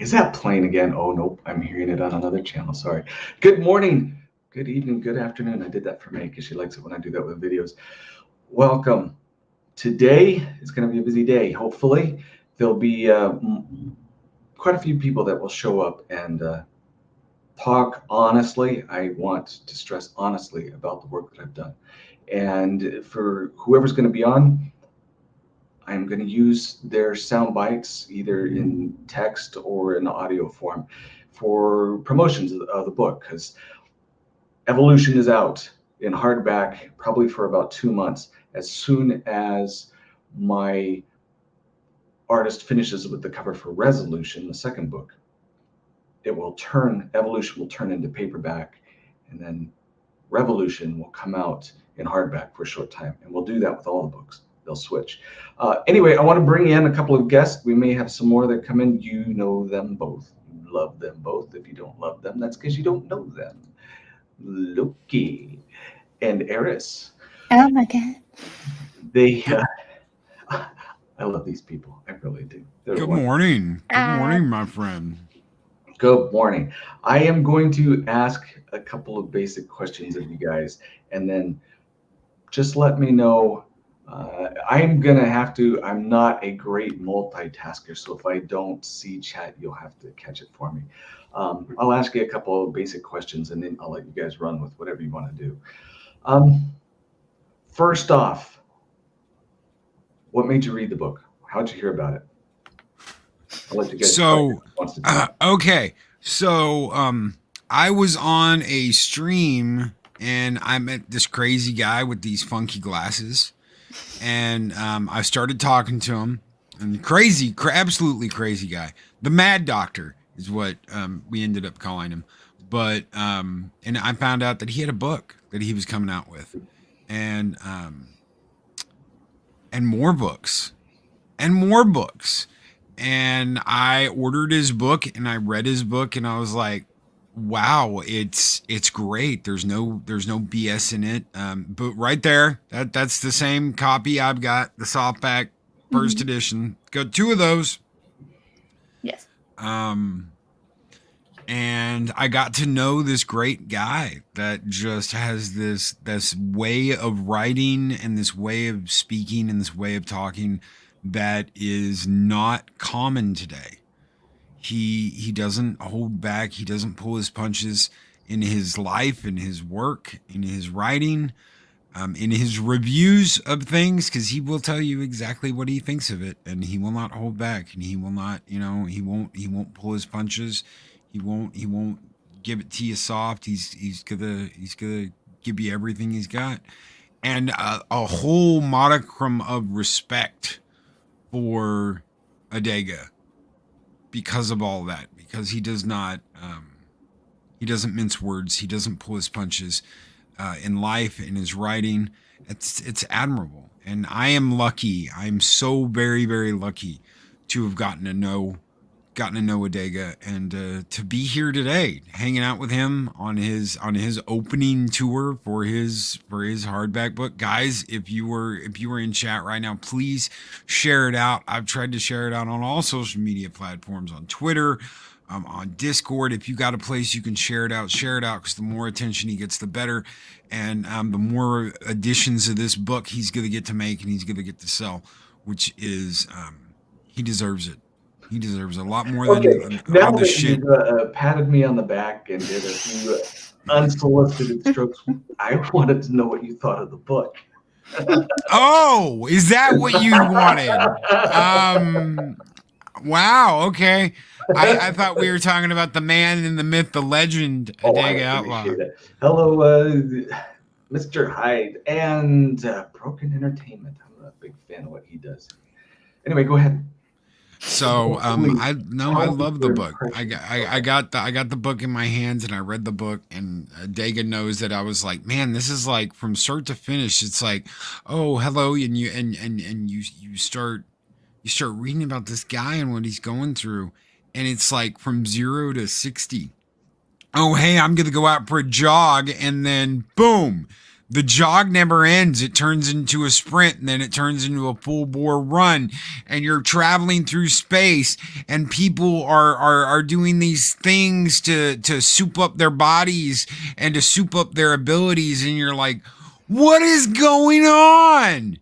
Is that playing again? Oh, nope. I'm hearing it on another channel. Sorry. Good morning, good evening, good afternoon. I did that for May because she likes it when I do that with videos. Welcome. Today is going to be a busy day. Hopefully, there'll be quite a few people that will show up and talk honestly. I want to stress honestly about the work that I've done. And for whoever's going to be on, I'm going to use their sound bites either in text or in audio form for promotions of the book, because Evolution is out in hardback probably for about 2 months. As soon as my artist finishes with the cover for Resolution, the second book, Evolution will turn into paperback, and then Revolution will come out in hardback for a short time. And we'll do that with all the books. They'll switch. Anyway, I want to bring in a couple of guests. We may have some more that come in. You know them both. You love them both. If you don't love them, that's because you don't know them. Loki and Eris. Oh my God. They, I love these people. I really do. Good morning. Good morning, my friend. Good morning. I am going to ask a couple of basic questions of you guys, and then just let me know. I'm not a great multitasker, so if I don't see chat, you'll have to catch it for me. I'll ask you a couple of basic questions, and then I'll let you guys run with whatever you want to do. First off, what made you read the book? How'd you hear about it? I'll let you guys okay. So I was on a stream and I met this crazy guy with these funky glasses, and I started talking to him. And absolutely crazy guy. The Mad Doctor is what we ended up calling him. But and I found out that he had a book that he was coming out with, and more books, and I ordered his book and I read his book and I was like, wow, it's great. There's no BS in it. But right there, that's the same copy I've got, the softback first edition. Got two of those. Yes. And I got to know this great guy that just has this way of writing and this way of speaking and this way of talking that is not common today. He doesn't hold back. He doesn't pull his punches in his life, in his work, in his writing, in his reviews of things, because he will tell you exactly what he thinks of it, and he will not hold back, and he will not, he won't pull his punches. He won't give it to you soft. He's gonna give you everything he's got, and a whole modicum of respect for Adega because of all that. Because he does not, he doesn't mince words. He doesn't pull his punches in life, in his writing. It's admirable, and I am lucky. I'm so very, very lucky to have gotten to know Adega, and to be here today, hanging out with him on his opening tour for his hardback book. Guys, if you were in chat right now, please share it out. I've tried to share it out on all social media platforms, on Twitter, on Discord. If you got a place you can share it out, because the more attention he gets, the better. And the more editions of this book he's going to get to make and he's going to get to sell, which is, he deserves it. He deserves a lot more than now all this shit. You patted me on the back and did a few unsolicited strokes. I wanted to know what you thought of the book. Oh, is that what you wanted? Wow. Okay. I thought we were talking about the man and the myth, the legend, Adega Outlaw. Hello, Mr. Hyde and Broken Entertainment. I'm a big fan of what he does. Anyway, go ahead. So I love the book. I got the book in my hands and I read the book, and Adega knows that I was like, man, this is like from start to finish. It's like, oh, hello, and you start reading about this guy and what he's going through, and it's like from 0 to 60. Oh, hey, I'm gonna go out for a jog, and then boom, The jog never ends. It turns into a sprint, and then it turns into a full bore run, and you're traveling through space, and people are doing these things to soup up their bodies and to soup up their abilities, and you're like, what is going on?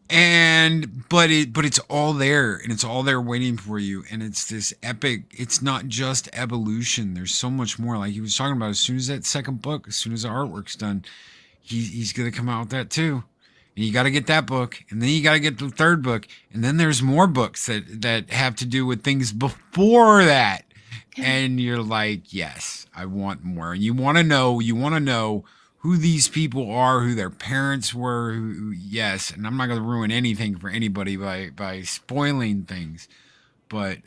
But it's all there, and it's all there waiting for you, and it's this epic. It's not just evolution. There's so much more. Like he was talking about, as soon as that second book, as soon as the artwork's done, he's gonna come out with that too. And you got to get that book, and then you got to get the third book, and then there's more books that have to do with things before that. And you're like, yes, I want more. And you want to know who these people are, who their parents were, yes. And I'm not going to ruin anything for anybody by spoiling things, but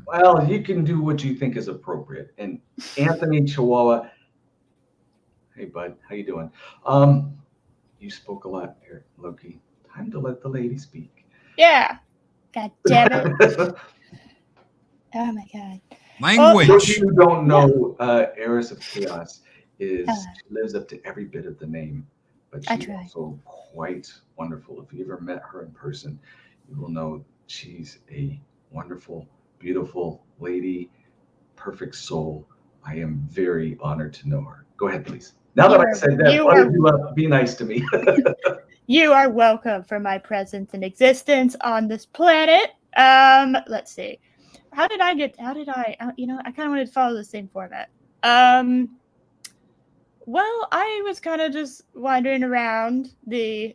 well, you can do what you think is appropriate. And Anthony Chihuahua, hey bud, how you doing? You spoke a lot here, Loki. Time to let the lady speak. Yeah. God damn it. Oh my god. language. Those of you who don't know, Heiress of Chaos she lives up to every bit of the name, but she's also quite wonderful. If you ever met her in person, you will know she's a wonderful, beautiful lady, perfect soul. I am very honored to know her. Go ahead, please. Now that I said that, be nice to me. You are welcome for my presence and existence on this planet. Let's see. I kind of wanted to follow the same format. Well, I was kind of just wandering around the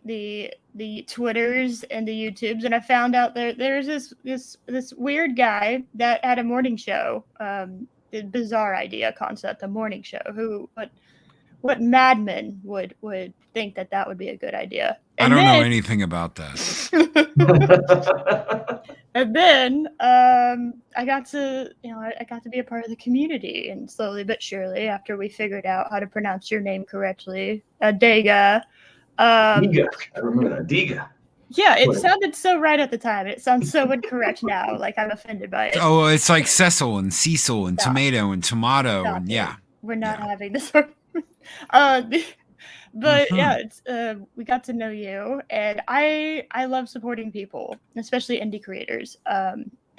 Twitters and the YouTubes, and I found out there's this weird guy that had a morning show. The bizarre idea concept, a morning show. What madman would think that would be a good idea? And I don't know anything about that. And then I got to be a part of the community, and slowly but surely, after we figured out how to pronounce your name correctly, Dega. Diga. I remember that. Diga. Yeah, it sounded so right at the time. It sounds so incorrect now. Like I'm offended by it. Oh, it's like Cecil and Cecil and tomato and tomato and yeah. We're not having this. But yeah, it's we got to know you, and I love supporting people, especially indie creators,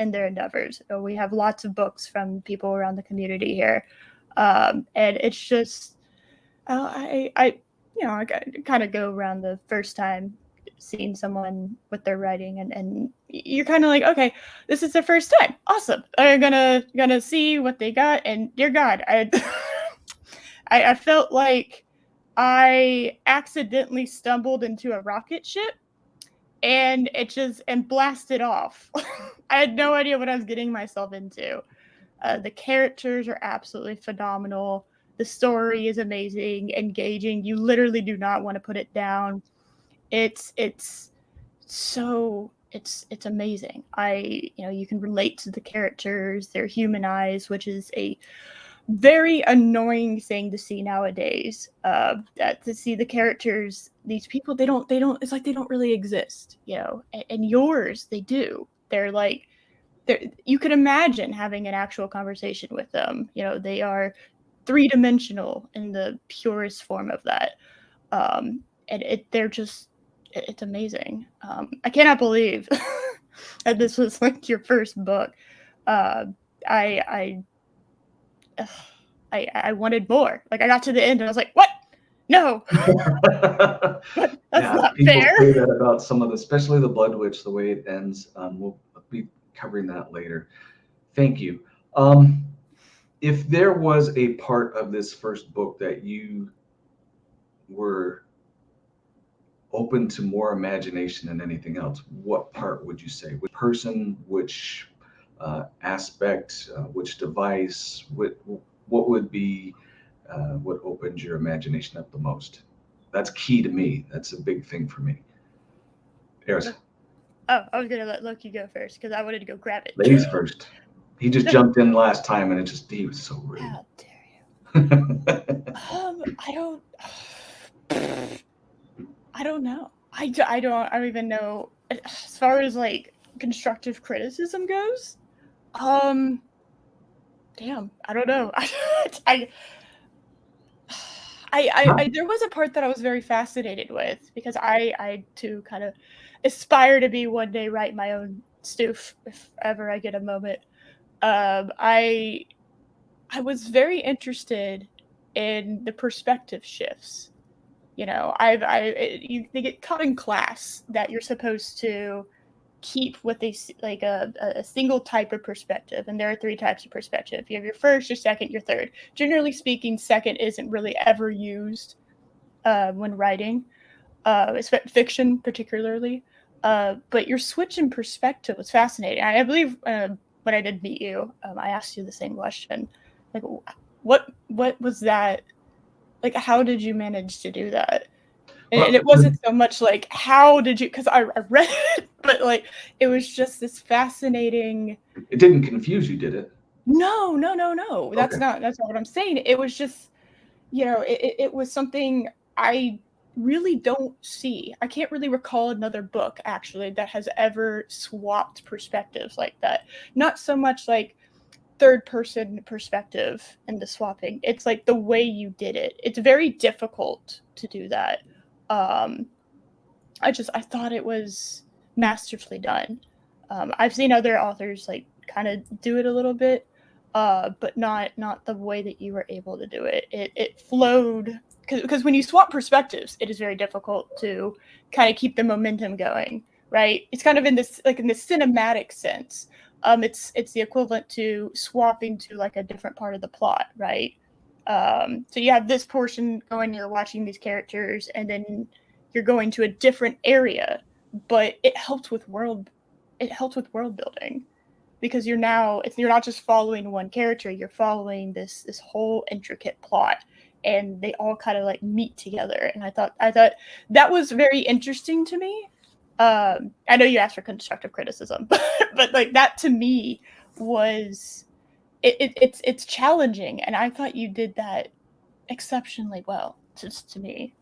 in their endeavors. So we have lots of books from people around the community here, and it's just I kind of go around the first time seeing someone with their writing, and you're kind of like, okay, this is their first time, awesome. I'm gonna see what they got, and dear God, I felt like I accidentally stumbled into a rocket ship and blasted off. I had no idea what I was getting myself into. The characters are absolutely phenomenal. The story is amazing, engaging. You literally do not want to put it down. It's amazing. You can relate to the characters. They're humanized, which is a very annoying thing to see nowadays. To see the characters, these people, they don't. It's like they don't really exist, And yours, they do. They're like, you can imagine having an actual conversation with them. They are three-dimensional in the purest form of that. And it's amazing. I cannot believe that this was like your first book. I wanted more. Like I got to the end and I was like, what? No. That's not people fair. Say that about some of especially the Blood Witch, the way it ends. We'll be covering that later. Thank you. If there was a part of this first book that you were open to more imagination than anything else, what part would you say? Which person, which aspect, which device, what would be what opens your imagination up the most? That's key to me. That's a big thing for me. Eris. Oh, I was gonna let Loki go first because I wanted to go grab it. Ladies first. He just jumped in last time and he was so rude. How dare you? I don't know. I don't even know as far as like constructive criticism goes. Damn, I don't know. I There was a part that I was very fascinated with, because I too kind of aspire to be one day write my own stoof if ever I get a moment. I was very interested in the perspective shifts. You know, they get taught in class that you're supposed to keep with a single type of perspective, and there are 3 types of perspective. You have your first, your second, your third. Generally speaking, second isn't really ever used when writing, fiction particularly. But your switch in perspective was fascinating. I believe when I did meet you, I asked you the same question, like, what was that? Like, how did you manage to do that? And it wasn't so much like, how did you, because I read it, but like, it was just this fascinating. It didn't confuse you, did it? No. That's Okay. not what I'm saying. It was just, it was something I really don't see. I can't really recall another book actually that has ever swapped perspectives like that. Not so much like third person perspective and the swapping. It's like the way you did it. It's very difficult to do that. I thought it was masterfully done. I've seen other authors like kind of do it a little bit, but not the way that you were able to do it. It flowed, because when you swap perspectives, it is very difficult to kind of keep the momentum going, right? It's kind of in this cinematic sense. It's the equivalent to swapping to like a different part of the plot, right? So you have this portion going, you're watching these characters, and then you're going to a different area, but it helped with world building, because you're not just following one character, you're following this whole intricate plot, and they all kind of like meet together. And I thought that was very interesting to me. I know you asked for constructive criticism, but like that to me was it's challenging, and I thought you did that exceptionally well. Just to me,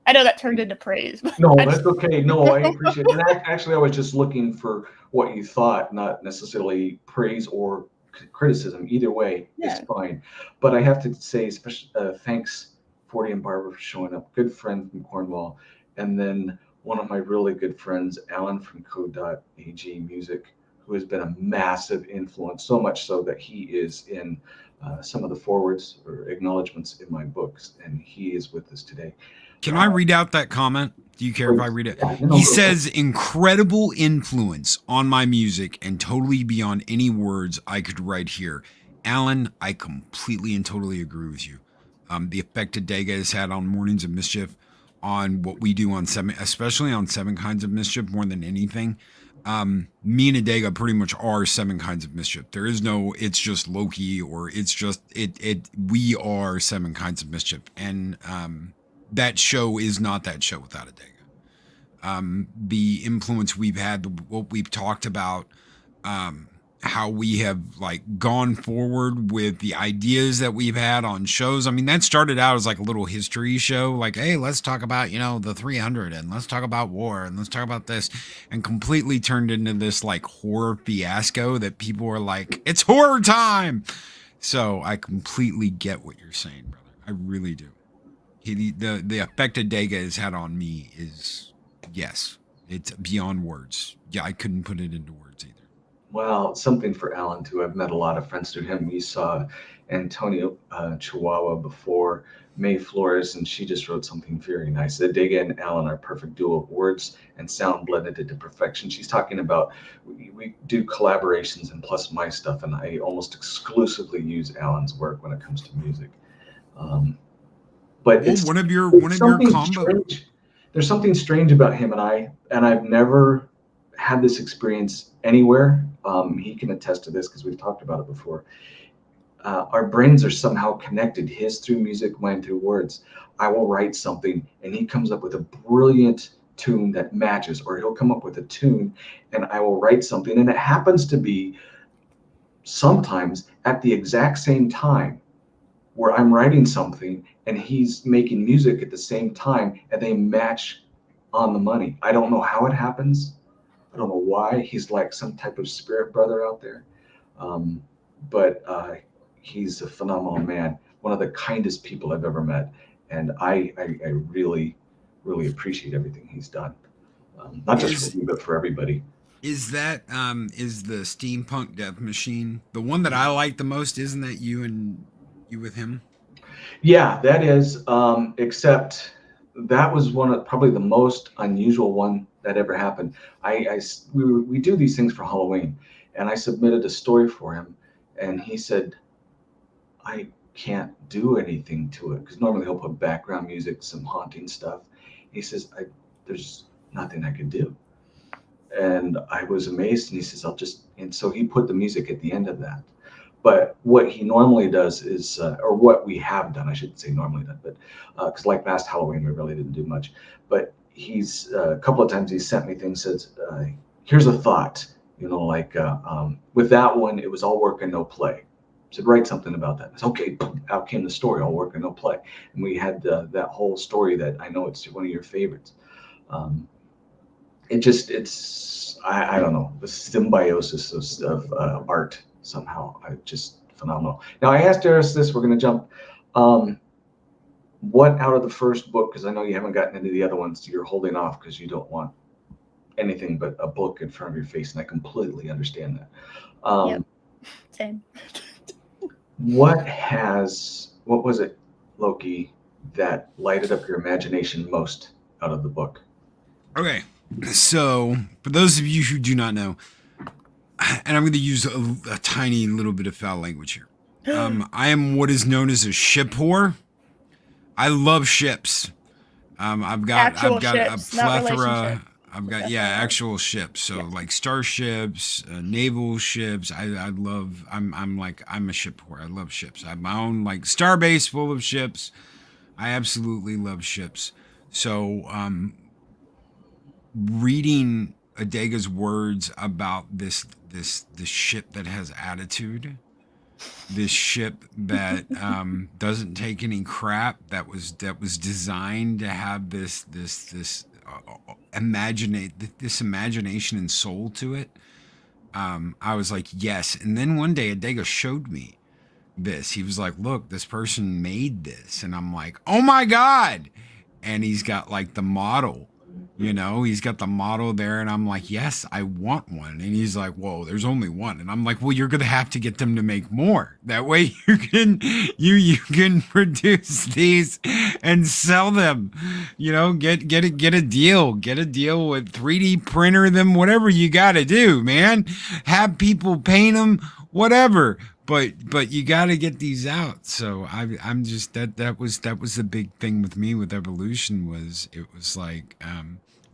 I know that turned into praise. But No, that's okay. No, I appreciate it. And actually, I was just looking for what you thought, not necessarily praise or criticism. Either way is fine. But I have to say, especially thanks, 40 and Barbara, for showing up. Good friend from Cornwall, and then one of my really good friends, Alan from Code.ag Music, who has been a massive influence, so much so that he is in some of the forwards or acknowledgments in my books, and he is with us today. Can I read out that comment? Do you care if I read it? He says, incredible influence on my music and totally beyond any words I could write here. Alan, I completely and totally agree with you. The effect Adega has had on Mornings of Mischief, on what we do on especially on Seven Kinds of Mischief more than anything. Me and Adega pretty much are Seven Kinds of Mischief. There is no, it's just Loki, or it's just, we are Seven Kinds of Mischief. And, that show is not that show without Adega. The influence we've had, what we've talked about, how we have like gone forward with the ideas that we've had on shows. I mean, that started out as like a little history show, like, hey, let's talk about, the 300, and let's talk about war, and let's talk about this, and completely turned into this like horror fiasco that people are like, it's horror time. So I completely get what you're saying, brother. I really do. The effect Adega has had on me is, yes, it's beyond words. Yeah, I couldn't put it into words either. Well, something for Alan too. I've met a lot of friends through him. We saw Antonio Chihuahua before, May Flores, and she just wrote something very nice. Adega and Alan are a perfect duo of words and sound blended into perfection. She's talking about, we do collaborations and plus my stuff, and I almost exclusively use Alan's work when it comes to music. But it's one of your combos. There's something strange about him and I, and I've never had this experience anywhere. He can attest to this because we've talked about it before. Our brains are somehow connected, his through music, mine through words. I will write something and he comes up with a brilliant tune that matches, or he'll come up with a tune and I will write something, and it happens to be sometimes at the exact same time where I'm writing something and he's making music at the same time, and they match on the money. I don't know how it happens. I don't know why. He's like some type of spirit brother out there. But he's a phenomenal man, one of the kindest people I've ever met. and I really, really appreciate everything he's done, not just for me, but for everybody. Is that is the Steampunk Death Machine the one that I like the most? Isn't that you with him? Yeah, that is. Except that was one of probably the most unusual one that ever happened. We do these things for Halloween, and I submitted a story for him, and he said, I can't do anything to it because normally he'll put background music, some haunting stuff. He says, there's nothing I can do. And I was amazed, and he says, and so he put the music at the end of that. But what he normally does is, or what we have done, I shouldn't say normally done, but because like last Halloween, we really didn't do much. But he's a couple of times he sent me things, says, here's a thought, like with that one, it was all work and no play. I said, write something about that. I said, okay, out came the story, all work and no play. And we had that whole story that I know it's one of your favorites. I don't know, the symbiosis of art somehow, just phenomenal. Now I asked Eris this, we're going to jump. What out of the first book, because I know you haven't gotten into the other ones, you're holding off because you don't want anything but a book in front of your face, and I completely understand that. Yep. Same. What was it, Loki, that lighted up your imagination most out of the book? Okay, so for those of you who do not know, and I'm going to use a tiny little bit of foul language here. I am what is known as a ship whore. I love ships. I've got a plethora. I've got actual ships. So like starships, naval ships. I'm a ship whore. I love ships. I have my own like starbase full of ships. I absolutely love ships. So reading Adega's words about this ship that has attitude, this ship that doesn't take any crap, that was designed to have this imagination and soul to it. I was like, yes. And then one day Adega showed me this. He was like, look, this person made this. And I'm like, oh my God. And he's got like the model. He's got the model there, and I'm like, yes, I want one. And he's like, whoa, there's only one. And I'm like, well, you're gonna have to get them to make more. That way you can produce these and sell them. Get a deal. Get a deal with 3D printer them, whatever you gotta do, man. Have people paint them, whatever. But you got to get these out. So I'm just that was the big thing with me with Evolution was it was like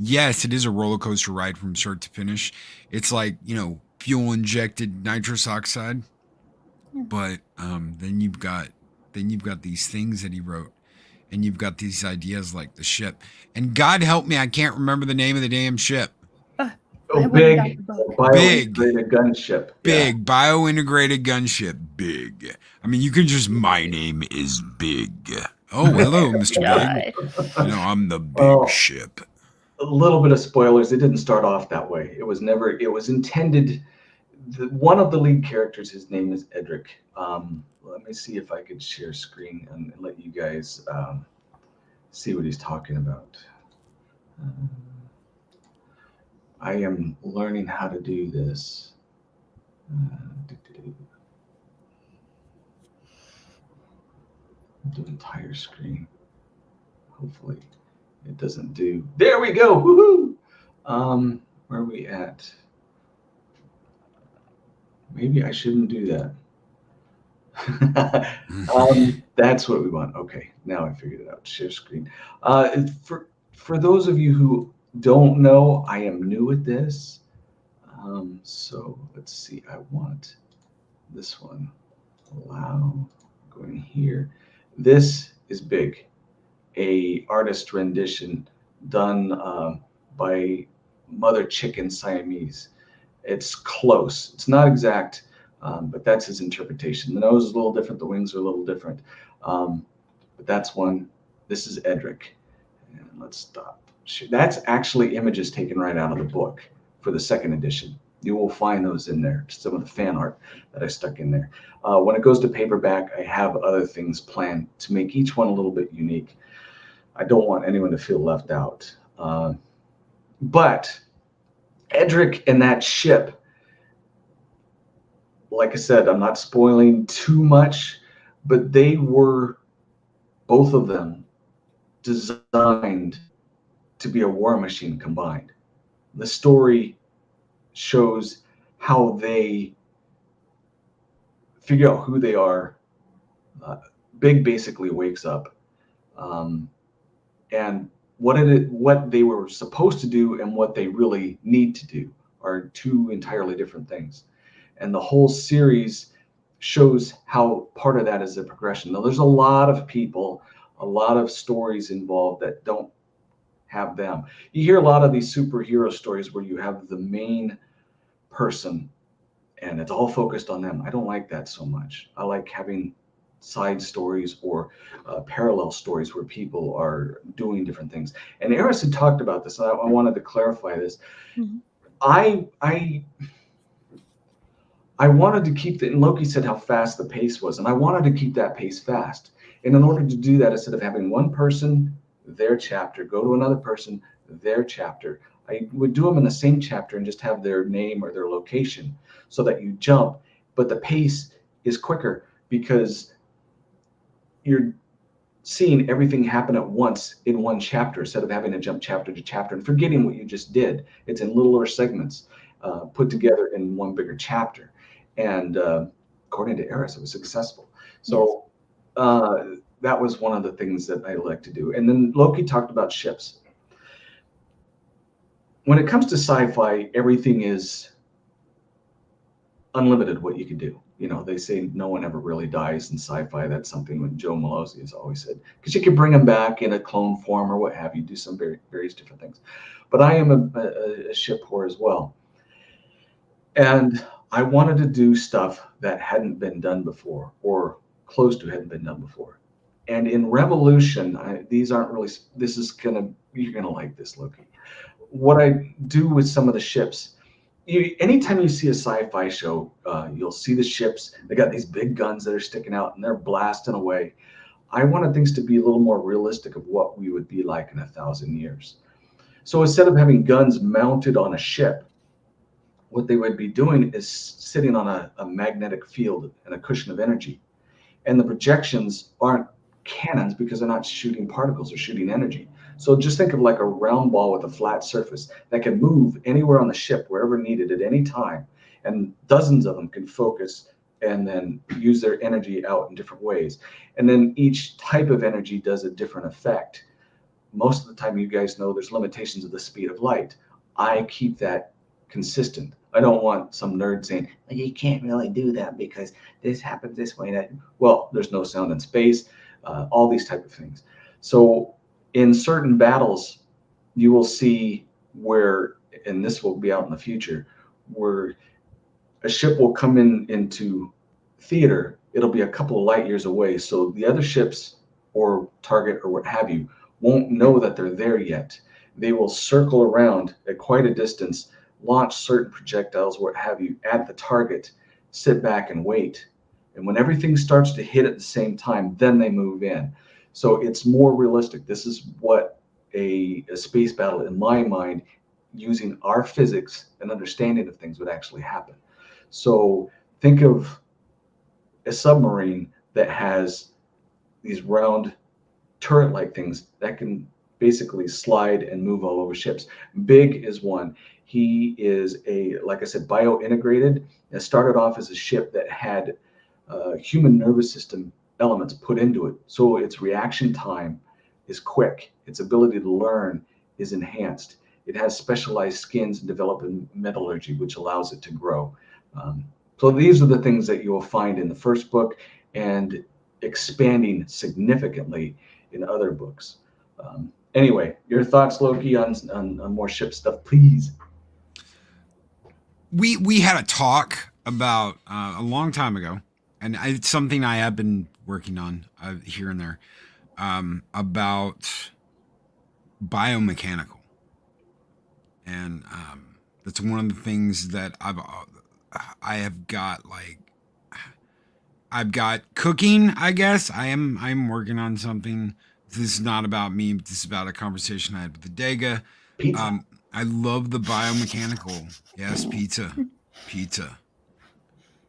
yes, it is a roller coaster ride from start to finish. It's like fuel injected nitrous oxide, but then you've got these things that he wrote, and you've got these ideas like the ship. And God help me, I can't remember the name of the damn ship. Big biointegrated gunship. Big biointegrated gunship. Big. I mean, you can just. My name is Big. Oh, hello, Mr. Big. I'm the big ship. A little bit of spoilers. It didn't start off that way. It was never. It was intended. One of the lead characters, his name is Edric. Let me see if I could share screen and let you guys see what he's talking about. I am learning how to do this. Do entire screen. Hopefully it doesn't do. There we go. Woohoo! Where are we at? Maybe I shouldn't do that. That's what we want. Okay, now I figured it out. Share screen. For those of you who don't know, I am new at this. So let's see. I want this one. Allow. Going here. This is Big, a artist rendition done by Mother Chicken Siamese. It's close. It's not exact, but that's his interpretation. The nose is a little different. The wings are a little different. But that's one. This is Edric. And let's stop. That's actually images taken right out of the book for the second edition. You will find those in there, some of the fan art that I stuck in there. When it goes to paperback, I have other things planned to make each one a little bit unique. I don't want anyone to feel left out. But Edric and that ship, like I said, I'm not spoiling too much, but they were, both of them, designed to be a war machine combined. The story shows how they figure out who they are. Big basically wakes up, and what they were supposed to do and what they really need to do are two entirely different things. And the whole series shows how part of that is a progression. Now, there's a lot of people, a lot of stories involved that don't have them. You hear a lot of these superhero stories where you have the main person and it's all focused on them. I don't like that so much. I like having side stories or parallel stories where people are doing different things. And Eris had talked about this, and I wanted to clarify this. Mm-hmm. I wanted to keep and Loki said how fast the pace was, and I wanted to keep that pace fast. And in order to do that, instead of having one person, their chapter, go to another person, their chapter, I would do them in the same chapter and just have their name or their location so that you jump, but the pace is quicker because you're seeing everything happen at once in one chapter instead of having to jump chapter to chapter and forgetting what you just did. It's in littler segments put together in one bigger chapter. And according to Eris, it was successful. So that was one of the things that I like to do. And then Loki talked about ships. When it comes to sci-fi, everything is unlimited what you can do. You know, they say no one ever really dies in sci-fi. That's something that Joe Malozzi has always said, because you can bring them back in a clone form or what have you, do some various different things. But I am a ship whore as well. And I wanted to do stuff that hadn't been done before or close to hadn't been done before. And in Revolution, these aren't really, you're going to like this, Loki. What I do with some of the ships, anytime you see a sci-fi show, you'll see the ships. They got these big guns that are sticking out and they're blasting away. I wanted things to be a little more realistic of what we would be like in 1,000 years. So instead of having guns mounted on a ship, what they would be doing is sitting on a magnetic field and a cushion of energy. And the projections aren't cannons because they're not shooting particles, they're shooting energy. So just think of like a round ball with a flat surface that can move anywhere on the ship, wherever needed at any time. And dozens of them can focus and then use their energy out in different ways. And then each type of energy does a different effect. Most of the time, you guys know there's limitations of the speed of light. I keep that consistent. I don't want some nerd saying, well, you can't really do that because this happens this way. That, well, there's no sound in space, all these type of things. So in certain battles, you will see where, and this will be out in the future, where a ship will come into theater. It'll be a couple of light years away. So the other ships or target or what have you won't know that they're there yet. They will circle around at quite a distance, launch certain projectiles, what have you, at the target, sit back and wait. And when everything starts to hit at the same time, then they move in. So it's more realistic. This is what a space battle, in my mind, using our physics and understanding of things would actually happen. So think of a submarine that has these round turret-like things that can basically slide and move all over ships. Big is one. He is like I said, bio-integrated. It started off as a ship that had human nervous system elements put into it. So its reaction time is quick. Its ability to learn is enhanced. It has specialized skins and developing metallurgy, which allows it to grow. So these are the things that you will find in the first book and expanding significantly in other books. Anyway, your thoughts, Loki, on more ship stuff, please. We had a talk about a long time ago, and it's something I have been working on here and there, about biomechanical. And That's one of the things that I've got cooking, I guess. I'm working on something. This is not about me, but this is about a conversation I had with the Dega. Pizza. I love the biomechanical. Yes, pizza.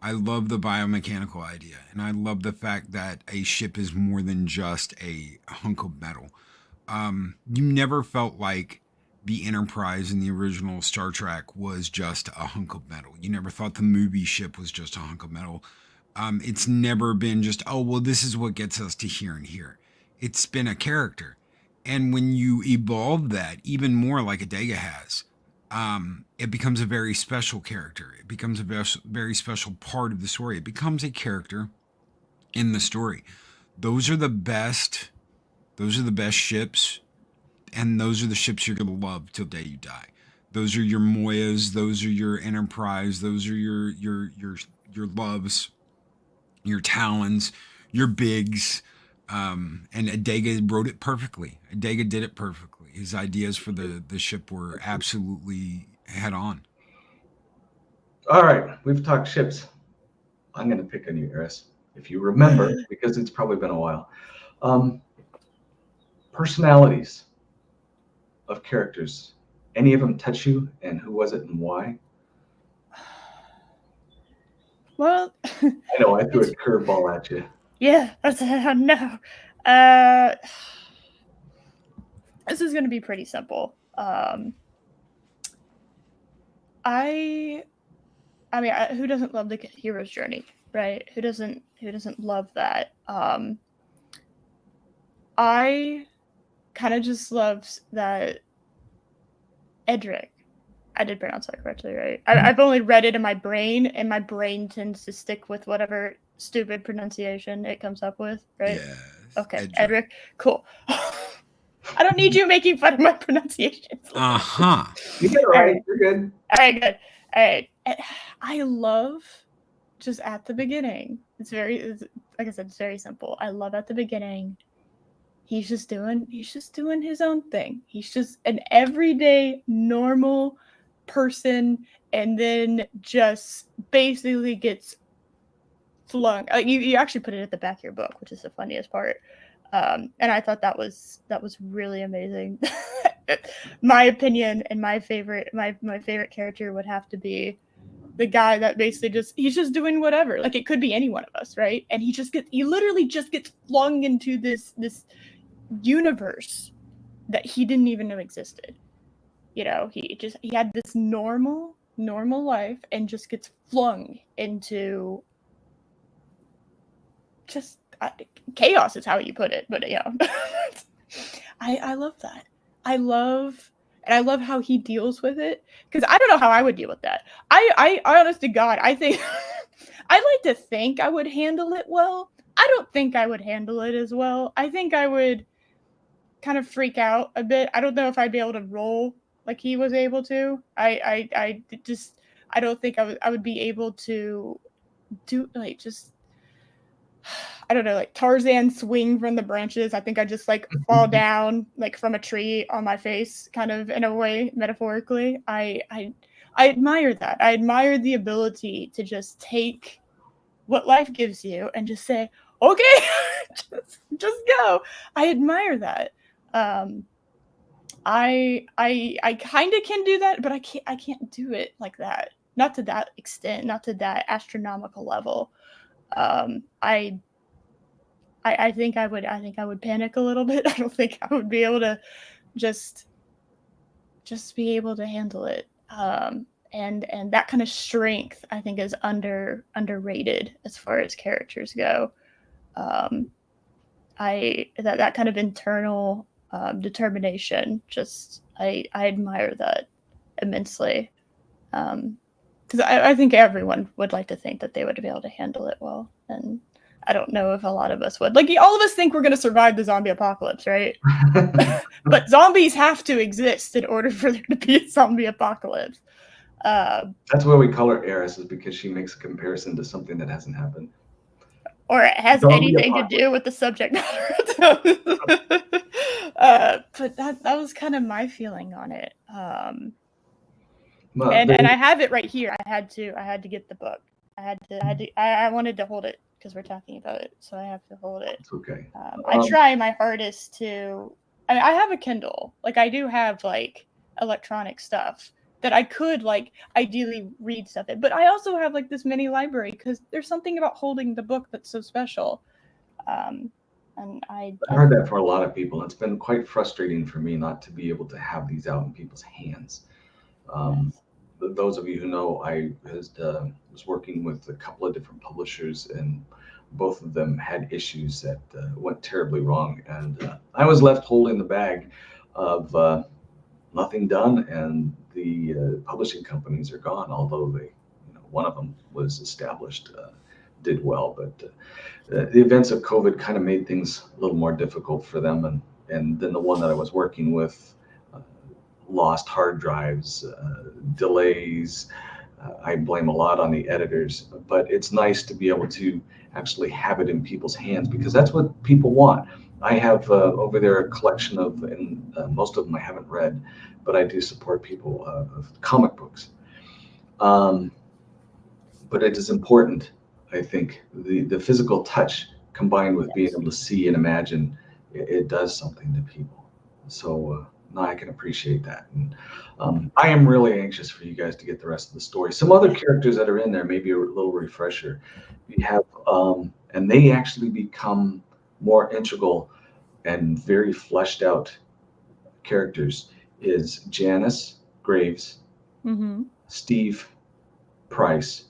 I love the biomechanical idea, and I love the fact that a ship is more than just a hunk of metal. You never felt like the Enterprise in the original Star Trek was just a hunk of metal. You never thought the movie ship was just a hunk of metal. It's never been just, oh, well, this is what gets us to here and here. It's been a character. And when you evolve that even more like Adega has, it becomes a very special character. It becomes a very special part of the story. It becomes a character in the story. Those are the best ships, and those are the ships you're going to love till day you die. Those are your Moyas, those are your Enterprise, those are your loves, your Talons, your Bigs. And Adega wrote it perfectly. Adega did it perfectly. His ideas for the ship were absolutely head on. All right, we've talked ships. I'm going to pick on you, Eris, if you remember, because it's probably been a while. Personalities of characters. Any of them touch you, and who was it and why? Well, I know I threw a curveball at you. Yeah, that's no. This is going to be pretty simple. I mean, who doesn't love the hero's journey, right? Who doesn't love that? I kind of just loved that Edric. I did pronounce that correctly, right? I've only read it in my brain, and my brain tends to stick with whatever stupid pronunciation it comes up with, right? Yes, okay, Edric. Cool. I don't need you making fun of my pronunciation. You get it right. You're good. All right, good. All right. I love just at the beginning. It's like I said, it's very simple. I love at the beginning. He's just doing his own thing. He's just an everyday, normal person, and then just basically gets flung. You actually put it at the back of your book, which is the funniest part. And I thought that was really amazing. My opinion and my favorite character would have to be the guy that basically he's just doing whatever. Like, it could be any one of us, right? And he literally just gets flung into this universe that he didn't even know existed. You know, he had this normal life and just gets flung into just chaos is how you put it, but yeah. I love that. I love how he deals with it, because I don't know how I would deal with that. I honest to God, I think I like to think I would handle it well. I don't think I would handle it as well. I think I would kind of freak out a bit. I don't know if I'd be able to roll like he was able to. I don't think I would be able to do, like, just, I don't know, like Tarzan swing from the branches. I think I just like fall down like from a tree on my face, kind of, in a way, metaphorically. I admire that. I admire the ability to just take what life gives you and just say, okay, just go. I admire that. I kind of can do that, but I can't do it like that. Not to that extent, not to that astronomical level. I think I would panic a little bit. I don't think I would be able to just be able to handle it. And that kind of strength, I think, is underrated as far as characters go. That kind of internal determination, just I admire that immensely. Because I think everyone would like to think that they would be able to handle it well, and I don't know if a lot of us would. Like, all of us think we're going to survive the zombie apocalypse, right? But zombies have to exist in order for there to be a zombie apocalypse. That's why we call her Eris, is because she makes a comparison to something that hasn't happened. Or it has Zombie anything apocalypse. to do with the subject matter. But that was kind of my feeling on it. Well, and I have it right here. I had to get the book. I wanted to hold it because we're talking about it, so I have to hold it. it's okay. I try my hardest to. I have a Kindle. Like, I do have like electronic stuff that I could like ideally read stuff in, but I also have like this mini library because there's something about holding the book that's so special. And I heard that for a lot of people. It's been quite frustrating for me not to be able to have these out in people's hands. Those of you who know, I was working with a couple of different publishers, and both of them had issues that went terribly wrong. And I was left holding the bag of nothing done, and the publishing companies are gone, although they, one of them was established, did well. But the events of COVID kind of made things a little more difficult for them. And then the one that I was working with lost hard drives, delays. I blame a lot on the editors, but it's nice to be able to actually have it in people's hands, because that's what people want. I have over there a collection of, and most of them I haven't read, but I do support people of comic books. But it is important, I think, the physical touch combined with being able to see and imagine, it does something to people. So no, I can appreciate that. And I am really anxious for you guys to get the rest of the story. Some other characters that are in there, maybe a little refresher. We have, and they actually become more integral and very fleshed out characters, is Janice Graves, Steve Price.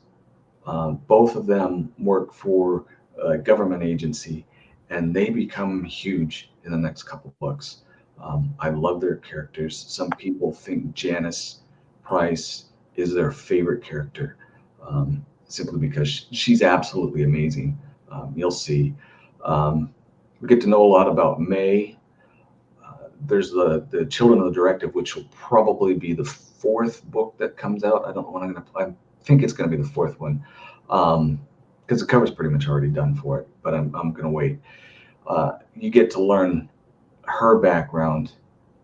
Both of them work for a government agency, and they become huge in the next couple books. I love their characters. Some people think Janice Price is their favorite character, simply because she's absolutely amazing. You'll see. We get to know a lot about May. There's the Children of the Directive, which will probably be the fourth book that comes out. I don't know when I'm going to. I think it's going to be the fourth one, because the cover's pretty much already done for it. But I'm going to wait. You get to learn her background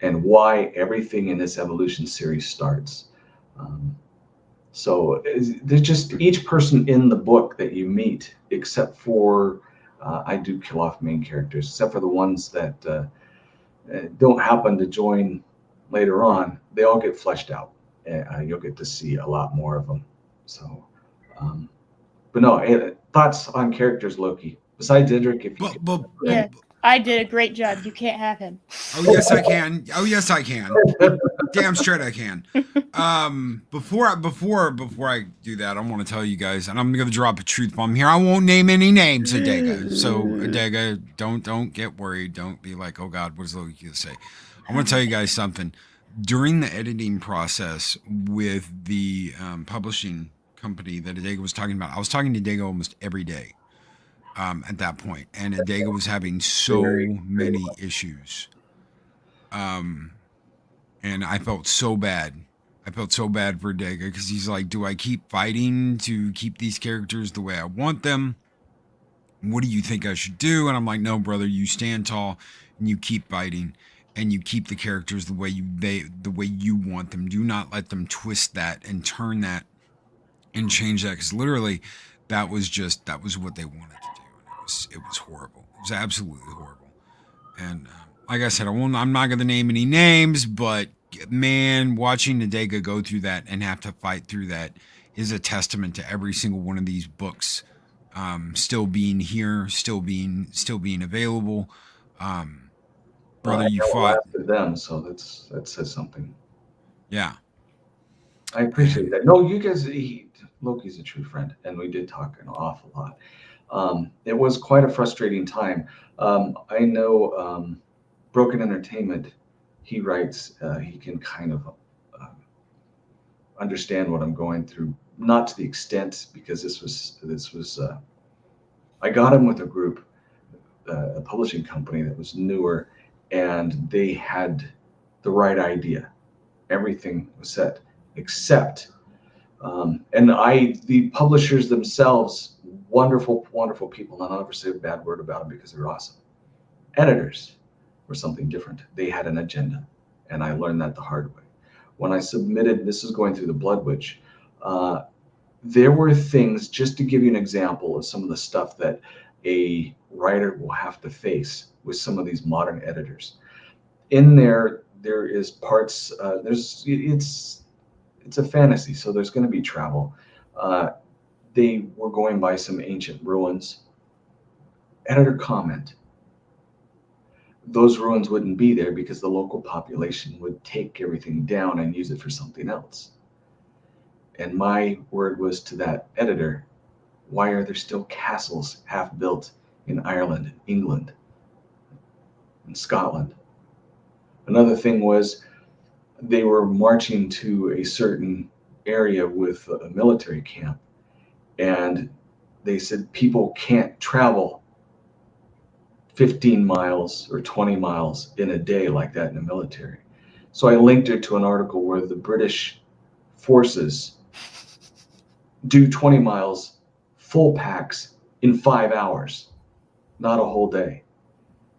and why everything in this Evolution series starts. So there's just each person in the book that you meet, except for I do kill off main characters, except for the ones that don't happen to join later on. They all get fleshed out. You'll get to see a lot more of them. So, but no, thoughts on characters, Loki, besides Idrik? If you yeah. I did a great job. You can't have him. Oh, yes, I can. Oh, yes, I can. Damn straight I can. Before I do that, I want to tell you guys, and I'm going to drop a truth bomb here. I won't name any names, Adega. So, Adega, don't get worried. Don't be like, oh, God, what is Loki going to say? I want to tell you guys something. During the editing process with the publishing company that Adega was talking about, I was talking to Adega almost every day. At that point, and Adega was having so many issues, and I felt so bad. I felt so bad for Adega, because he's like, do I keep fighting to keep these characters the way I want them? What do you think I should do? And I'm like, no, brother, you stand tall and you keep fighting, and you keep the characters the way you want them. Do not let them twist that and turn that and change that, because literally that was what they wanted to do. It was horrible. It was absolutely horrible. And like I said, I'm not going to name any names, but man, watching Adega go through that and have to fight through that is a testament to every single one of these books still being here, still being available. Brother, you fought them, so that says something. Yeah, I appreciate that. No, you guys, Loki's a true friend, and we did talk an awful lot. It was quite a frustrating time. I know Broken Entertainment, he writes, he can kind of understand what I'm going through, not to the extent, because this was I got him with a group, a publishing company that was newer, and they had the right idea. Everything was set, except and the publishers themselves, wonderful, wonderful people. And I'll never say a bad word about them because they're awesome. Editors were something different. They had an agenda, and I learned that the hard way. when I submitted, this is going through the Blood Witch, there were things, just to give you an example of some of the stuff that a writer will have to face with some of these modern editors. In there is parts, it's a fantasy, so there's going to be travel. They were going by some ancient ruins. Editor comment: those ruins wouldn't be there because the local population would take everything down and use it for something else. And my word was to that editor, why are there still castles half built in Ireland, England, and Scotland? Another thing was they were marching to a certain area with a military camp, and they said people can't travel 15 miles or 20 miles in a day like that in the military. So I linked it to an article where the British forces do 20 miles full packs in 5 hours, not a whole day.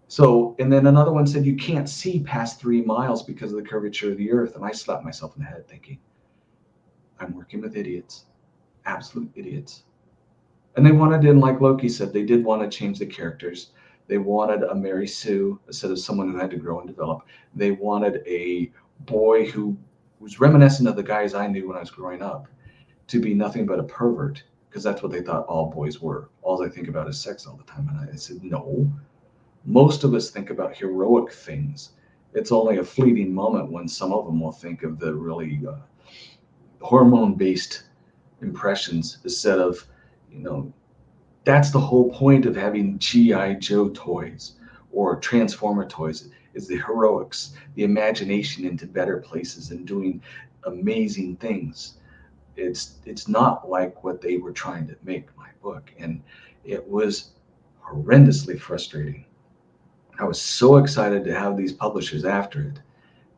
So, and then another one said you can't see past 3 miles because of the curvature of the earth. And I slapped myself in the head thinking, I'm working with idiots, absolute idiots. And they wanted, and like Loki said, they did want to change the characters. They wanted a Mary Sue instead of someone who had to grow and develop. They wanted a boy who was reminiscent of the guys I knew when I was growing up to be nothing but a pervert, because that's what they thought all boys were. All I think about is sex all the time. And I said, no. Most of us think about heroic things. It's only a fleeting moment when some of them will think of the really hormone-based impressions instead of, that's the whole point of having G.I. Joe toys or Transformer toys, is the heroics, the imagination into better places and doing amazing things. It's not like what they were trying to make my book. And it was horrendously frustrating. I was so excited to have these publishers after it,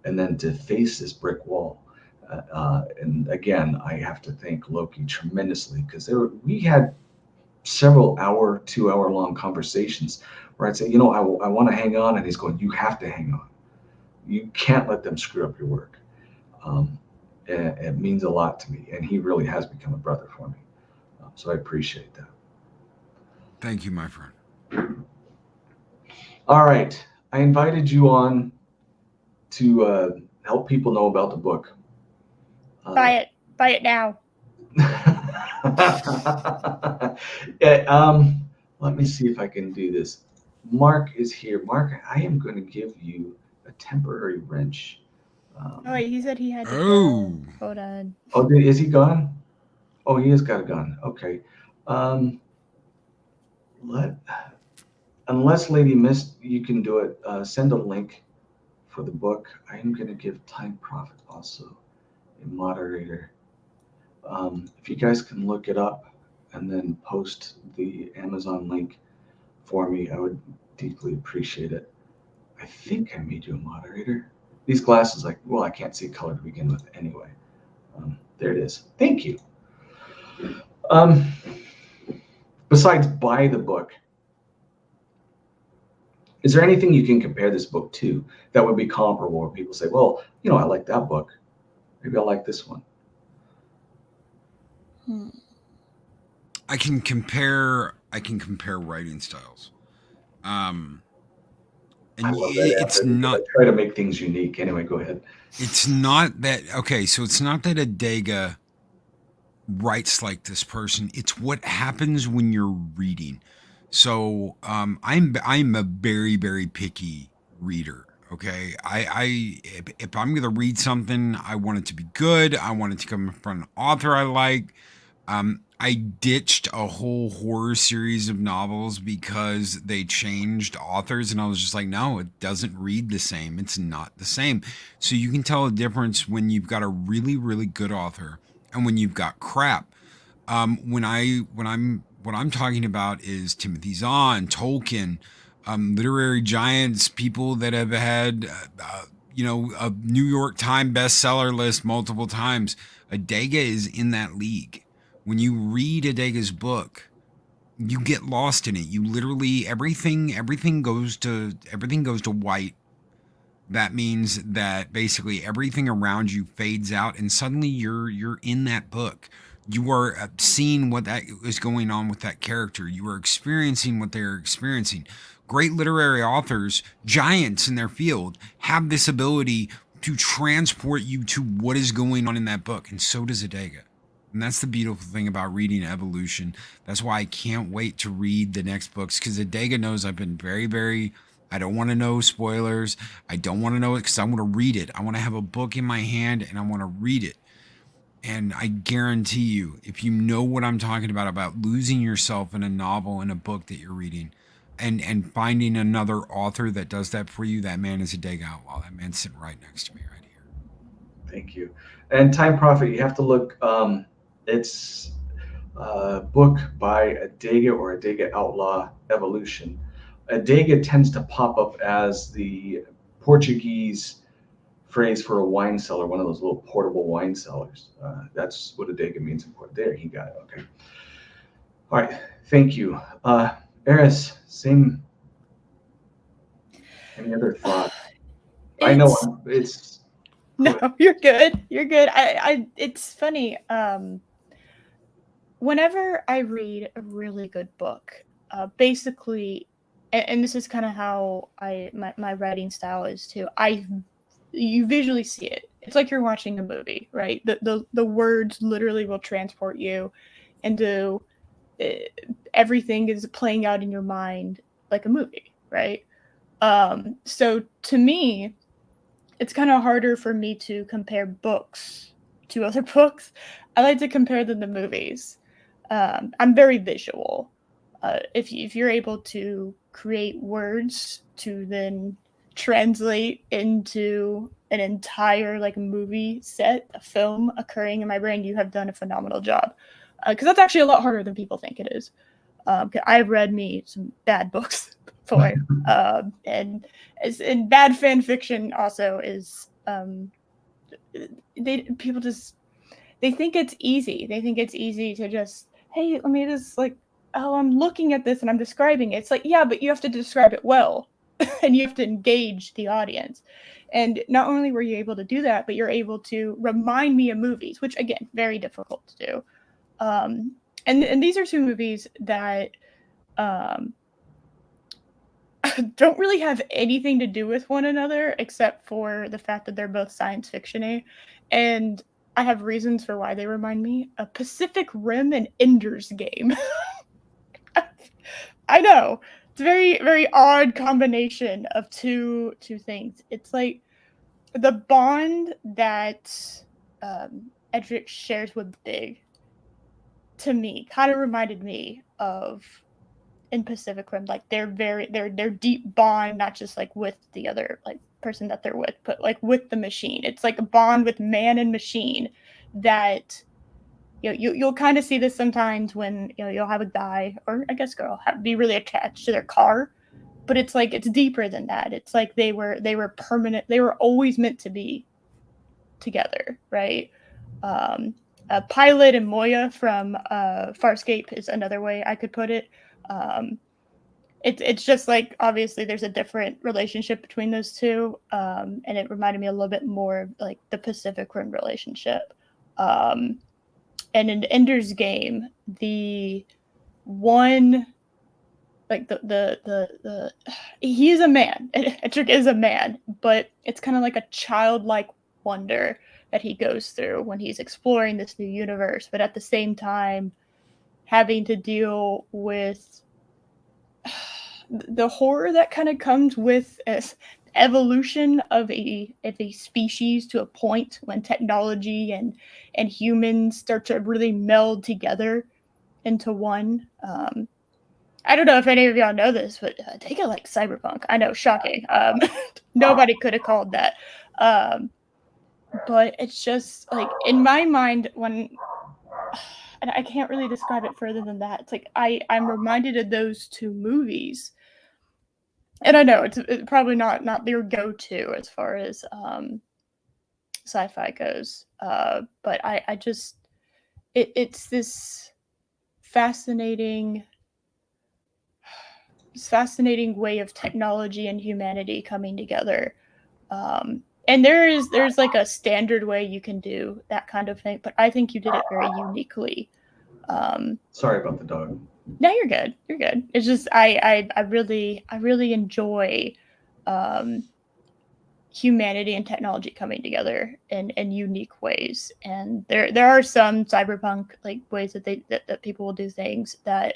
and then to face this brick wall. And again, I have to thank Loki tremendously, because we had several 2-hour long conversations where I'd say, I want to hang on. And he's going, you have to hang on. You can't let them screw up your work. And it means a lot to me. And he really has become a brother for me. So I appreciate that. Thank you, my friend. All right. I invited you on to help people know about the book. Buy it now. Let me see if I can do this. Mark is here. Mark, I am going to give you a temporary wrench. Wait, he said he had to Oh. go. Hold on. Oh, is he gone? Oh, he has got a gun. Okay. Unless Lady Mist, you can do it. Send a link for the book. I am going to give Time Prophet also a moderator. If you guys can look it up and then post the Amazon link for me, I would deeply appreciate it. I think I made you a moderator. These glasses, I can't see color to begin with anyway. There it is. Thank you. Besides buy the book, is there anything you can compare this book to that would be comparable, where people say, well, I like that book. Maybe I like this one. I can compare writing styles. And I love that it's effort. not, I try to make things unique. Anyway, go ahead. it's not that, okay, so it's not that Adega writes like this person. It's what happens when you're reading. So I'm a very, very picky reader. Okay. If I'm going to read something, I want it to be good. I want it to come from an author I like. I ditched a whole horror series of novels because they changed authors, and I was just like, no, it doesn't read the same. It's not the same. So you can tell a difference when you've got a really, really good author and when you've got crap. What I'm talking about is Timothy Zahn, Tolkien, literary giants, people that have had, a New York Times bestseller list multiple times. Adega is in that league. When you read Adega's book, you get lost in it. You literally everything goes to white That means that basically everything around you fades out, and suddenly you're in that book. You are seeing what that is going on with that character. You are experiencing what they're experiencing. Great literary authors, giants in their field, have this ability to transport you to what is going on in that book, and so does Adega. And that's the beautiful thing about reading Evolution. That's why I can't wait to read the next books, because Adega knows I've been very, very. I don't want to know spoilers. I don't want to know it because I want to read it. I want to have a book in my hand and I want to read it. And I guarantee you, if you know what I'm talking about losing yourself in a novel, in a book that you're reading, and finding another author that does that for you, that man is Adega Outlaw. That man's sitting right next to me right here. Thank you. And Time Prophet, you have to look. It's a book by Adega or Adega Outlaw Evolution. Adega tends to pop up as the Portuguese phrase for a wine cellar, one of those little portable wine cellars. That's what Adega means in Port. There, he got it. Okay. All right. Thank you. Eris, same. Any other thoughts? I know it's. No, you're good. You're good. It's funny. Whenever I read a really good book, basically, and this is kind of how my writing style is too. You visually see it. It's like you're watching a movie, right? The words literally will transport you into everything is playing out in your mind like a movie, right? So to me, it's kind of harder for me to compare books to other books. I like to compare them to movies. I'm very visual. If you're able to create words to then translate into an entire like movie set, a film occurring in my brain, you have done a phenomenal job. Because that's actually a lot harder than people think it is. I've read me some bad books before, and bad fan fiction also is. People just they think it's easy. They think it's easy to just, hey, let me just like, oh, I'm looking at this and I'm describing it. It's like, yeah, but you have to describe it well, and you have to engage the audience. And not only were you able to do that, but you're able to remind me of movies, which again, very difficult to do. And these are two movies that don't really have anything to do with one another except for the fact that they're both science fiction-y. And I have reasons for why they remind me of Pacific Rim and Ender's Game. I know. It's a very, very odd combination of two things. It's like the bond that Edric shares with Big, to me, kind of reminded me of in Pacific Rim, like their deep bond, not just like with the other like person that they're with, but like with the machine. It's like a bond with man and machine that you'll kind of see this sometimes when you'll have a guy or I guess girl be really attached to their car, but it's like it's deeper than that. It's like they were permanent. They were always meant to be together, right? Pilot and Moya from Farscape is another way I could put it. It's just like obviously there's a different relationship between those two, and it reminded me a little bit more of like the Pacific Rim relationship. And in Ender's Game, the one like the he is a man. Edric is a man, but it's kind of like a childlike wonder that he goes through when he's exploring this new universe, but at the same time having to deal with the horror that kind of comes with evolution of a species to a point when technology and humans start to really meld together into one. I don't know if any of y'all know this, but take it like cyberpunk. I know, shocking. Nobody could have called that. But it's just like in my mind when, and I can't really describe it further than that. It's like I'm reminded of those two movies, and I know it's probably not your go-to as far as sci-fi goes. But I just it's this fascinating way of technology and humanity coming together, And there's like a standard way you can do that kind of thing, but I think you did it very uniquely. Sorry about the dog. No, you're good. You're good. It's just I really enjoy humanity and technology coming together in unique ways. And there are some cyberpunk like ways that that people will do things that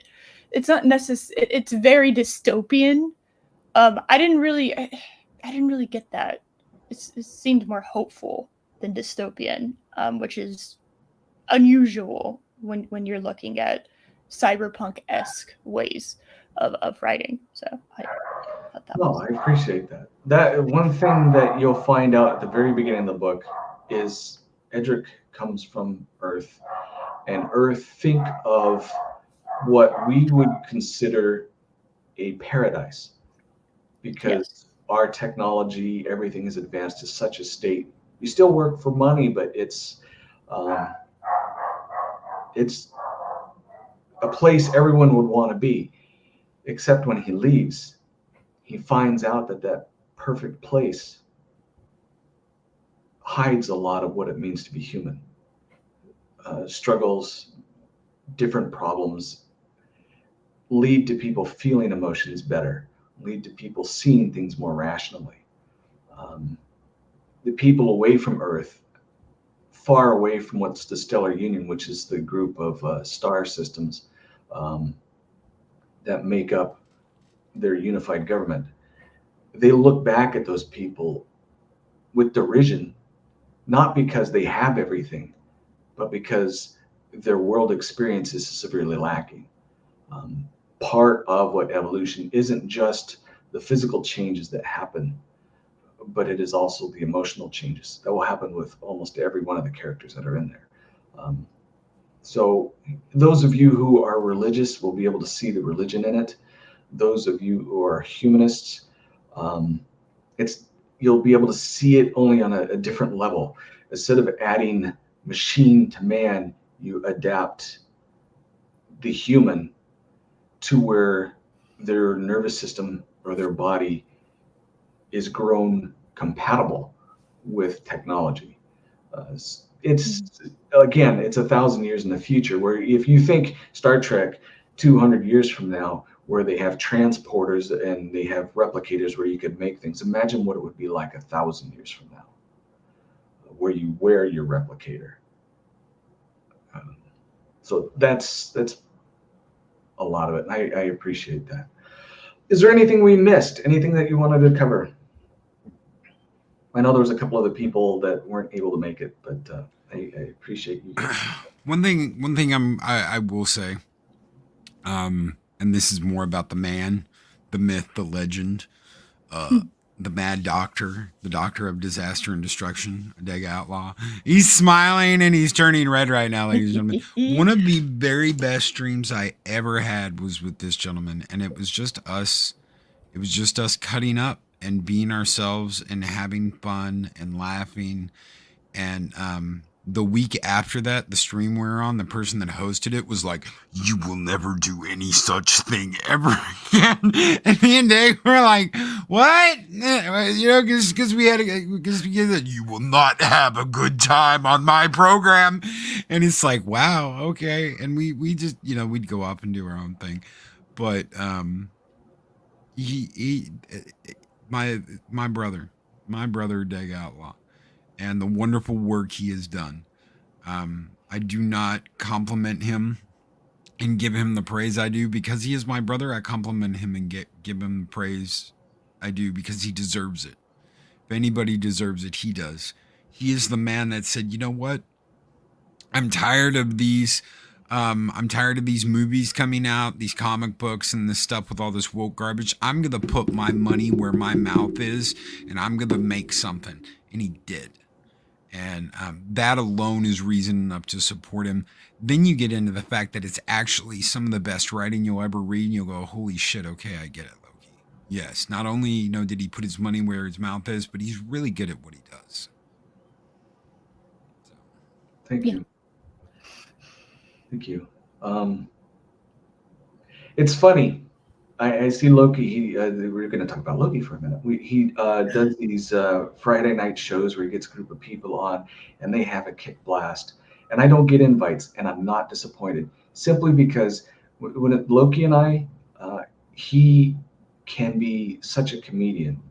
it's not necessary. It's very dystopian. I didn't really get that. It seemed more hopeful than dystopian, which is unusual when you're looking at cyberpunk-esque ways of writing. So I thought that No, I appreciate that. That one thing that you'll find out at the very beginning of the book is Edric comes from Earth, and Earth, think of what we would consider a paradise, because our technology, everything is advanced to such a state. You still work for money, but it's a place everyone would want to be, except when he leaves. He finds out that that perfect place hides a lot of what it means to be human. Struggles, different problems lead to people feeling emotions better, lead to people seeing things more rationally. The people away from Earth, far away from what's the Stellar Union, which is the group of star systems that make up their unified government, they look back at those people with derision, not because they have everything, but because their world experience is severely lacking. Part of what evolution isn't just the physical changes that happen, but it is also the emotional changes that will happen with almost every one of the characters that are in there. So those of you who are religious will be able to see the religion in it. Those of you who are humanists, you'll be able to see it only on a different level. Instead of adding machine to man, you adapt the human to where their nervous system or their body is grown compatible with technology. It's 1,000 years in the future, where if you think Star Trek 200 years from now, where they have transporters and they have replicators where you could make things, imagine what it would be like 1,000 years from now, where you wear your replicator. So that's a lot of it. I appreciate that. Is there anything we missed? Anything that you wanted to cover? I know there was a couple other people that weren't able to make it, but I appreciate you. One thing I will say, and this is more about the man, the myth, the legend, the mad doctor, the doctor of disaster and destruction, Dega Outlaw. He's smiling and he's turning red right now, ladies and gentlemen. One of the very best streams I ever had was with this gentleman, and it was just us. It was just us cutting up and being ourselves and having fun and laughing. And the week after that, the stream we were on, the person that hosted it was like, "You will never do any such thing ever again." And me and Dave were like, "What?" You know, because you will not have a good time on my program. And it's like, wow, okay. And we just, you know, we'd go up and do our own thing. But my brother Deg Outlaw, and the wonderful work he has done. I do not compliment him and give him the praise I do because he is my brother. I compliment him and give him the praise I do because he deserves it. If anybody deserves it, he does. He is the man that said, "You know what? I'm tired of these. I'm tired of these movies coming out, these comic books and this stuff with all this woke garbage. I'm going to put my money where my mouth is, and I'm going to make something." And he did. And that alone is reason enough to support him. Then you get into the fact that it's actually some of the best writing you'll ever read, and you'll go, "Holy shit, okay, I get it, Loki." Yes, not only, you know, did he put his money where his mouth is, but he's really good at what he does. So. Thank you. Thank you. It's funny. I see Loki. We're going to talk about Loki for a minute. He does these Friday night shows where he gets a group of people on, and they have a kick blast. And I don't get invites, and I'm not disappointed, simply because Loki and I, he can be such a comedian,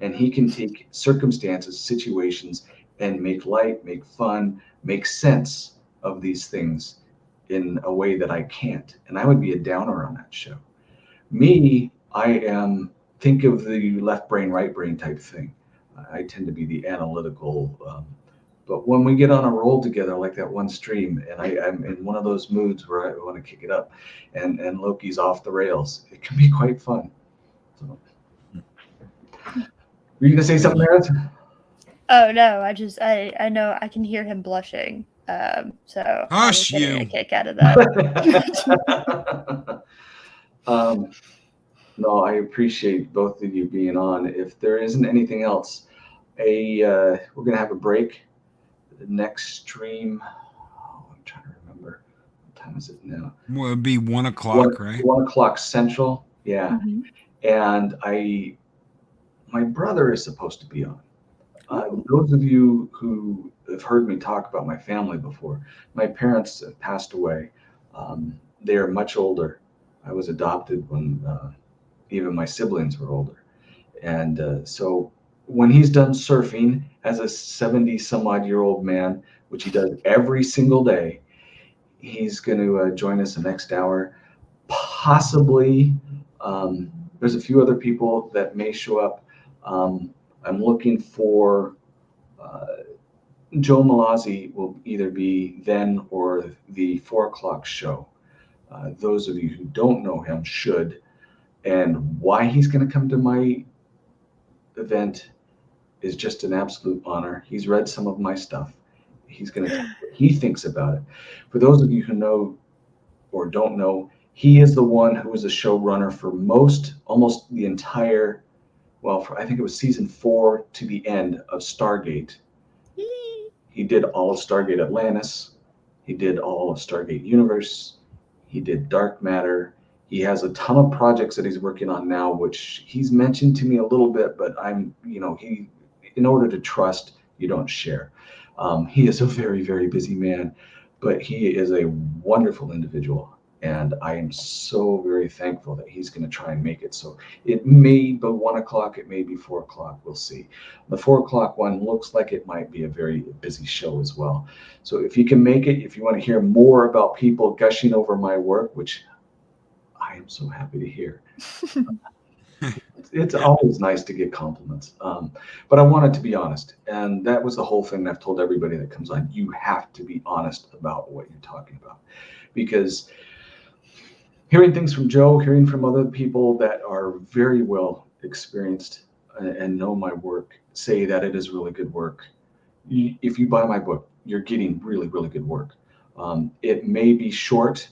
and he can take circumstances, situations, and make light, make fun, make sense of these things in a way that I can't. And I would be a downer on that show. Me, I am, think of the left brain, right brain type thing. I tend to be the analytical, but when we get on a roll together like that one stream, and I'm in one of those moods where I want to kick it up, and Loki's off the rails, it can be quite fun. So, were you gonna say something, Meredith? Oh no, I know I can hear him blushing. So I was Hush getting you. a kick out of that. No, I appreciate both of you being on. If there isn't anything else, we're gonna have a break. The next stream, I'm trying to remember. What time is it now? Well, it'd be 1 o'clock, right? 1 o'clock Central. Yeah. Mhm. And my brother is supposed to be on. Those of you who have heard me talk about my family before, my parents have passed away. They are much older. I was adopted when even my siblings were older. And so when he's done surfing as a 70 some odd year old man, which he does every single day, he's going to join us the next hour. Possibly, there's a few other people that may show up. I'm looking for Joe Malazzi will either be then or the 4 o'clock show. Those of you who don't know him should. And why he's going to come to my event is just an absolute honor. He's read some of my stuff. He's going to tell you what he thinks about it. For those of you who know or don't know, he is the one who was a showrunner for almost the entire, I think it was season 4 to the end of Stargate. He did all of Stargate Atlantis. He did all of Stargate Universe. He did Dark Matter. He has a ton of projects that he's working on now, which he's mentioned to me a little bit, but in order to trust, you don't share. He is a very, very busy man, but he is a wonderful individual. And I am so very thankful that he's going to try and make it. So it may be 1 o'clock, it may be 4 o'clock. We'll see. The 4 o'clock one looks like it might be a very busy show as well. So if you can make it, if you want to hear more about people gushing over my work, which I am so happy to hear. It's always nice to get compliments. But I wanted to be honest. And that was the whole thing that I've told everybody that comes on. You have to be honest about what you're talking about. Because hearing things from Joe, hearing from other people that are very well experienced and know my work, say that it is really good work. If you buy my book, you're getting really, really good work. It may be short.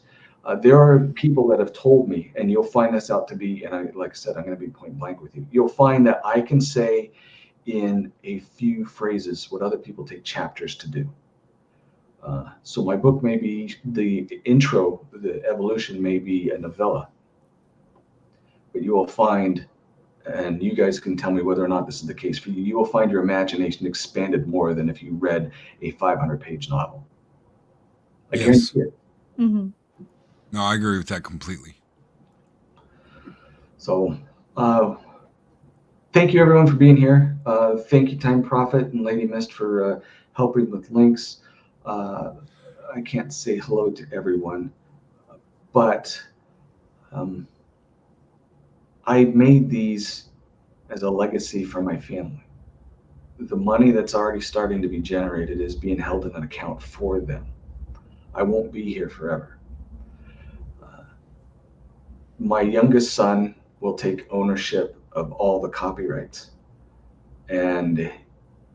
There are people that have told me, and you'll find this out to be, and like I said, I'm going to be point blank with you. You'll find that I can say in a few phrases what other people take chapters to do. So my book may be the intro, the evolution may be a novella, but you will find, and you guys can tell me whether or not this is the case for you, you will find your imagination expanded more than if you read a 500-page novel. I guarantee it. Mm-hmm. No, I agree with that completely. So thank you everyone for being here. Thank you Time Prophet and Lady Mist for helping with links. I can't say hello to everyone, but I made these as a legacy for my family. The money that's already starting to be generated is being held in an account for them. I won't be here forever. My youngest son will take ownership of all the copyrights. And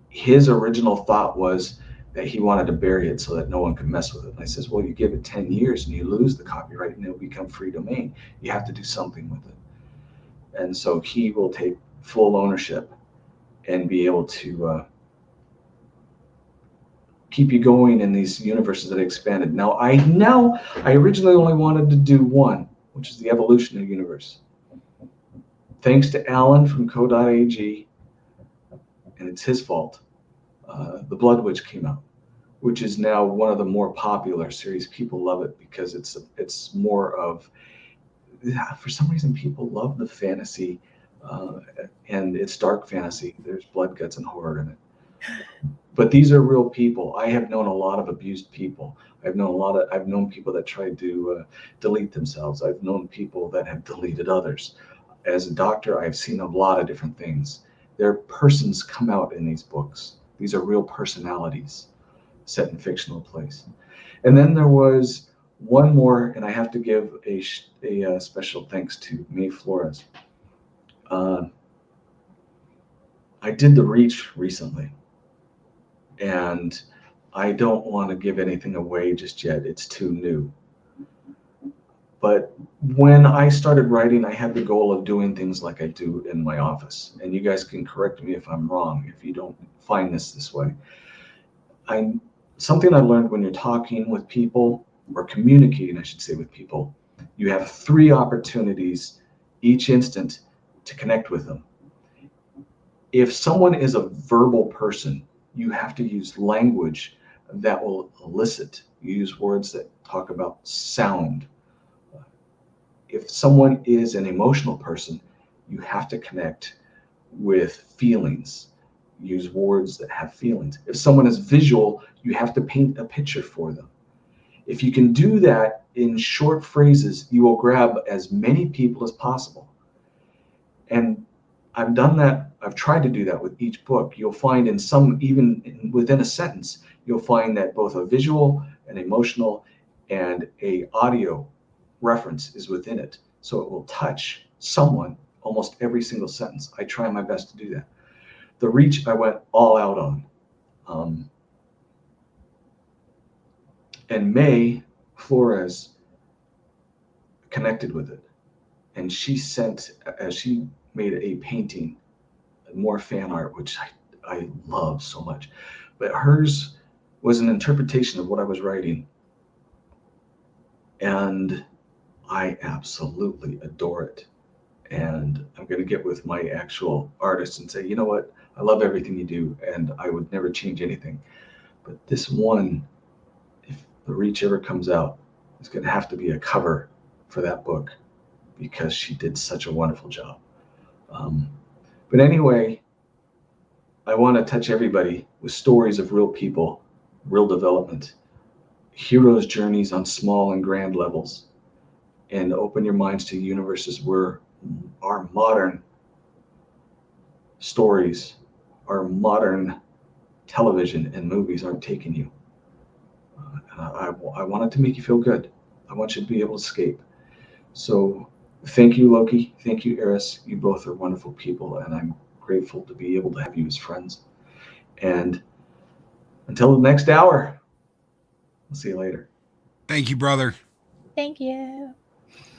his original thought was that he wanted to bury it so that no one could mess with it. And I says, well, you give it 10 years and you lose the copyright and it'll become free domain. You have to do something with it. And so he will take full ownership and be able to keep you going in these universes that expanded. Now I originally only wanted to do one, which is the evolutionary universe. thanks to Alan from Co.ag, and it's his fault, The Blood Witch came out, which is now one of the more popular series. People love it because it's more of, for some reason, people love the fantasy, and it's dark fantasy. There's blood, guts, and horror in it. But these are real people. I have known a lot of abused people. I've known people that tried to delete themselves. I've known people that have deleted others. As a doctor, I've seen a lot of different things. Their persons come out in these books. These are real personalities set in fictional place. And then there was one more, and I have to give a special thanks to May Flores. I did The Reach recently, and I don't want to give anything away just yet. It's too new. But when I started writing, I had the goal of doing things like I do in my office. And you guys can correct me if I'm wrong, if you don't find this way. Something I learned when you're talking with people, or communicating, I should say, with people, you have 3 opportunities each instant to connect with them. If someone is a verbal person, you have to use language that will elicit. You use words that talk about sound. If someone is an emotional person, you have to connect with feelings. Use words that have feelings. If someone is visual, you have to paint a picture for them. If you can do that in short phrases, you will grab as many people as possible. And I've done that. I've tried to do that with each book. You'll find in some, even within a sentence, you'll find that both a visual, an emotional, and a audio reference is within it. So it will touch someone almost every single sentence. I try my best to do that. The Reach, I went all out on. And May Flores connected with it. And she made a painting, more fan art, which I love so much. But hers was an interpretation of what I was writing. And I absolutely adore it. And I'm going to get with my actual artist and say, you know what? I love everything you do, and I would never change anything. But this one, if The Reach ever comes out, is going to have to be a cover for that book because she did such a wonderful job. But anyway, I want to touch everybody with stories of real people, real development, heroes' journeys on small and grand levels, and open your minds to universes where our modern stories, our modern television and movies aren't taking you. I want it to make you feel good. I want you to be able to escape. So thank you, Loki. Thank you, Eris. You both are wonderful people, and I'm grateful to be able to have you as friends. And until the next hour, I'll see you later. Thank you, brother. Thank you.